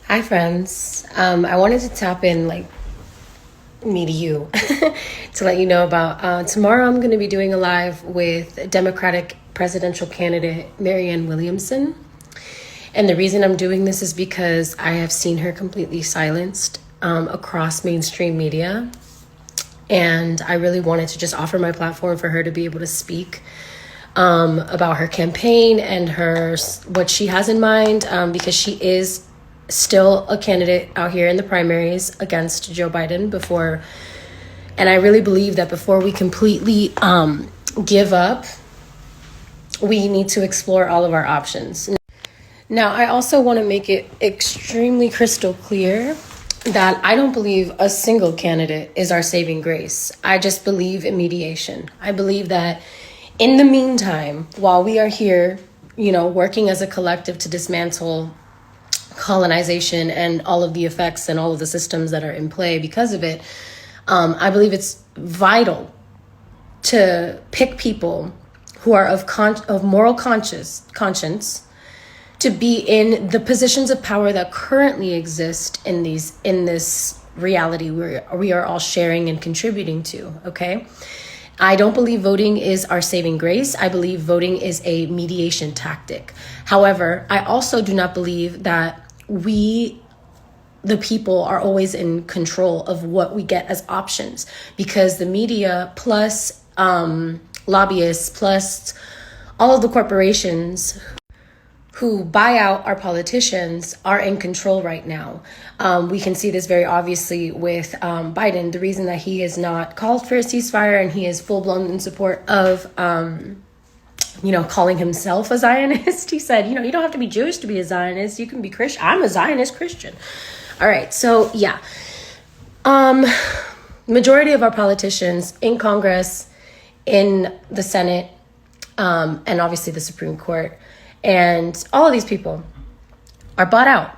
Hi, friends. I wanted to tap in, me to you, to let you know about tomorrow. I'm going to be doing a live with Democratic presidential candidate Marianne Williamson. And the reason I'm doing this is because I have seen her completely silenced across mainstream media. And I really wanted to just offer my platform for her to be able to speak about her campaign and what she has in mind, because she is still a candidate out here in the primaries against Joe Biden and I really believe that before we completely give up, we need to explore all of our options. Now, I also want to make it extremely crystal clear that I don't believe a single candidate is our saving grace. I just believe in mediation. I believe that in the meantime, while we are here, working as a collective to dismantle colonization and all of the effects and all of the systems that are in play because of it, I believe it's vital to pick people who are of moral conscience to be in the positions of power that currently exist in this reality we are all sharing and contributing to. Okay, I don't believe voting is our saving grace. I believe voting is a mediation tactic. However, I also do not believe that we, the people, are always in control of what we get as options, because the media plus lobbyists plus all of the corporations who buy out our politicians are in control right now. We can see this very obviously with Biden. The reason that he has not called for a ceasefire and he is full-blown in support of calling himself a Zionist. He said, you don't have to be Jewish to be a Zionist. You can be Christian. I'm a Zionist Christian. All right. So yeah. Majority of our politicians in Congress, in the Senate, and obviously the Supreme Court, and all of these people are bought out.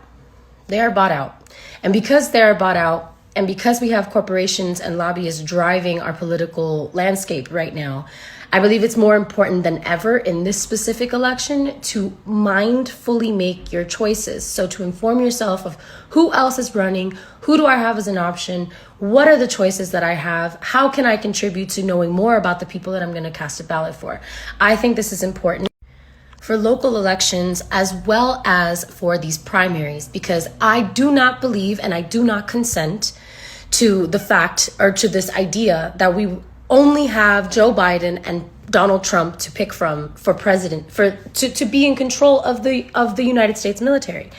They are bought out. And because they are bought out, and because we have corporations and lobbyists driving our political landscape right now, I believe it's more important than ever in this specific election to mindfully make your choices. So to inform yourself of who else is running, who do I have as an option, what are the choices that I have, how can I contribute to knowing more about the people that I'm going to cast a ballot for. I think this is important for local elections as well as for these primaries, because I do not believe and I do not consent to the fact or to this idea that we only have Joe Biden and Donald Trump to pick from for president, to be in control of the United States military.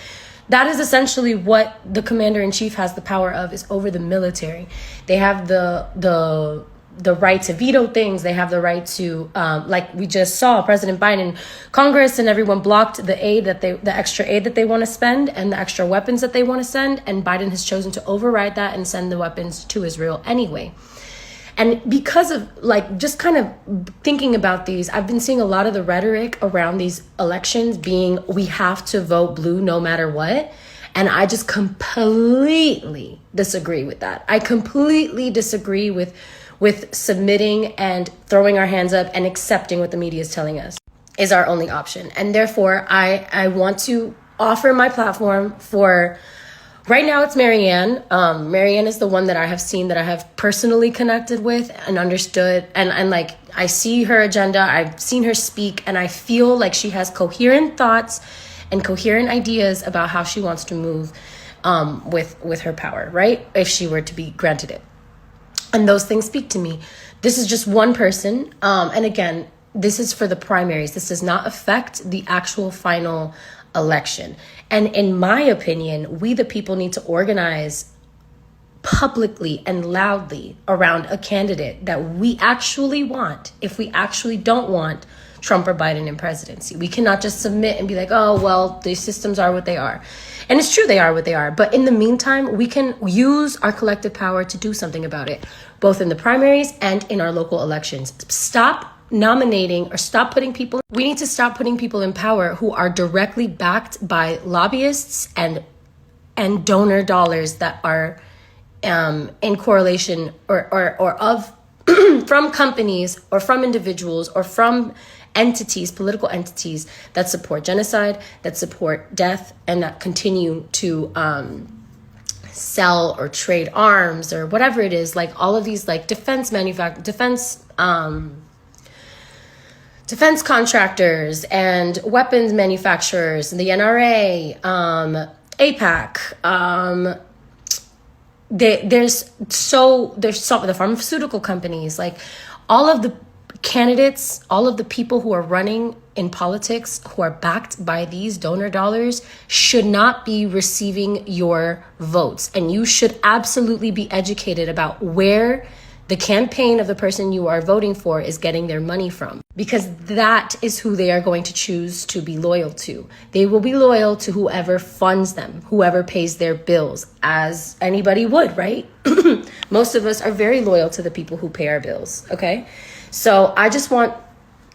That is essentially what the commander-in-chief has the power of, is over the military. They have the right to veto things. They have the right to, like we just saw, President Biden, Congress and everyone blocked the extra aid that they want to spend and the extra weapons that they want to send. And Biden has chosen to override that and send the weapons to Israel anyway. And because of just kind of thinking about these, I've been seeing a lot of the rhetoric around these elections being, we have to vote blue no matter what. And I just completely disagree with that. I completely disagree with submitting and throwing our hands up and accepting what the media is telling us is our only option. And therefore, I want to offer my platform for, right now it's Marianne. Marianne is the one that I have seen, that I have personally connected with and understood. And I see her agenda, I've seen her speak, and I feel like she has coherent thoughts and coherent ideas about how she wants to move with her power, right? If she were to be granted it. And those things speak to me. This is just one person. And again, this is for the primaries. This does not affect the actual final election. And in my opinion, we the people need to organize publicly and loudly around a candidate that we actually want. If we actually don't want Trump or Biden in presidency, we cannot just submit and be like, oh, well, these systems are what they are. And it's true, they are what they are. But in the meantime, we can use our collective power to do something about it, both in the primaries and in our local elections. Stop nominating or stop putting people. We need to stop putting people in power who are directly backed by lobbyists and donor dollars that are in correlation or of from companies or from individuals or from entities, political entities that support genocide, that support death, and that continue to sell or trade arms or whatever it is, like all of these like defense contractors and weapons manufacturers, the NRA, APAC, there's the pharmaceutical companies, like all of the candidates, all of the people who are running in politics who are backed by these donor dollars should not be receiving your votes. And you should absolutely be educated about where the campaign of the person you are voting for is getting their money from, because that is who they are going to choose to be loyal to. They will be loyal to whoever funds them, whoever pays their bills, as anybody would, right? Most of us are very loyal to the people who pay our bills, okay? So I just want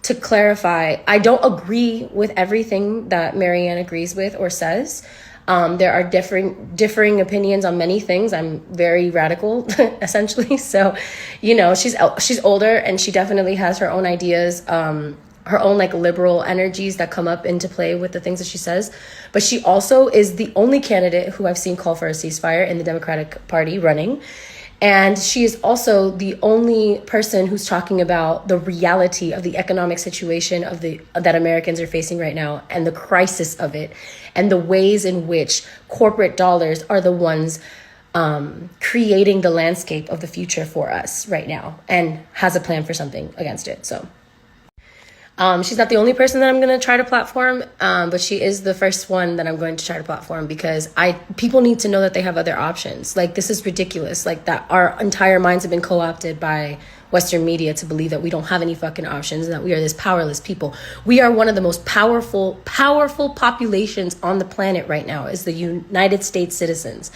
to clarify, I don't agree with everything that Marianne agrees with or says. There are differing opinions on many things. I'm very radical, essentially. So, you know, she's older and she definitely has her own ideas, her own like liberal energies that come up into play with the things that she says. But she also is the only candidate who I've seen call for a ceasefire in the Democratic Party running. And she is also the only person who's talking about the reality of the economic situation that Americans are facing right now, and the crisis of it, and the ways in which corporate dollars are the ones creating the landscape of the future for us right now, and has a plan for something against it. So she's not the only person that I'm going to try to platform, but she is the first one that I'm going to try to platform, because people need to know that they have other options. Like, this is ridiculous. Like, that our entire minds have been co-opted by Western media to believe that we don't have any fucking options and that we are this powerless people. We are one of the most powerful populations on the planet right now, is the United States citizens.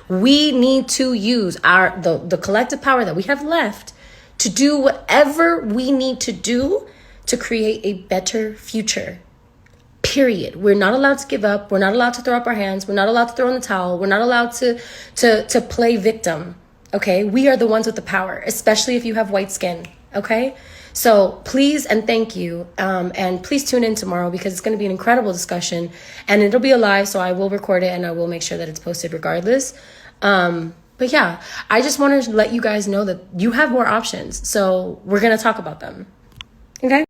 We need to use the collective power that we have left to do whatever we need to do to create a better future, period. We're not allowed to give up. We're not allowed to throw up our hands. We're not allowed to throw in the towel. We're not allowed to play victim, okay? We are the ones with the power, especially if you have white skin, okay? So please and thank you, and please tune in tomorrow, because it's going to be an incredible discussion, and it'll be live, so I will record it and I will make sure that it's posted regardless. But yeah, I just wanted to let you guys know that you have more options, so we're going to talk about them, okay?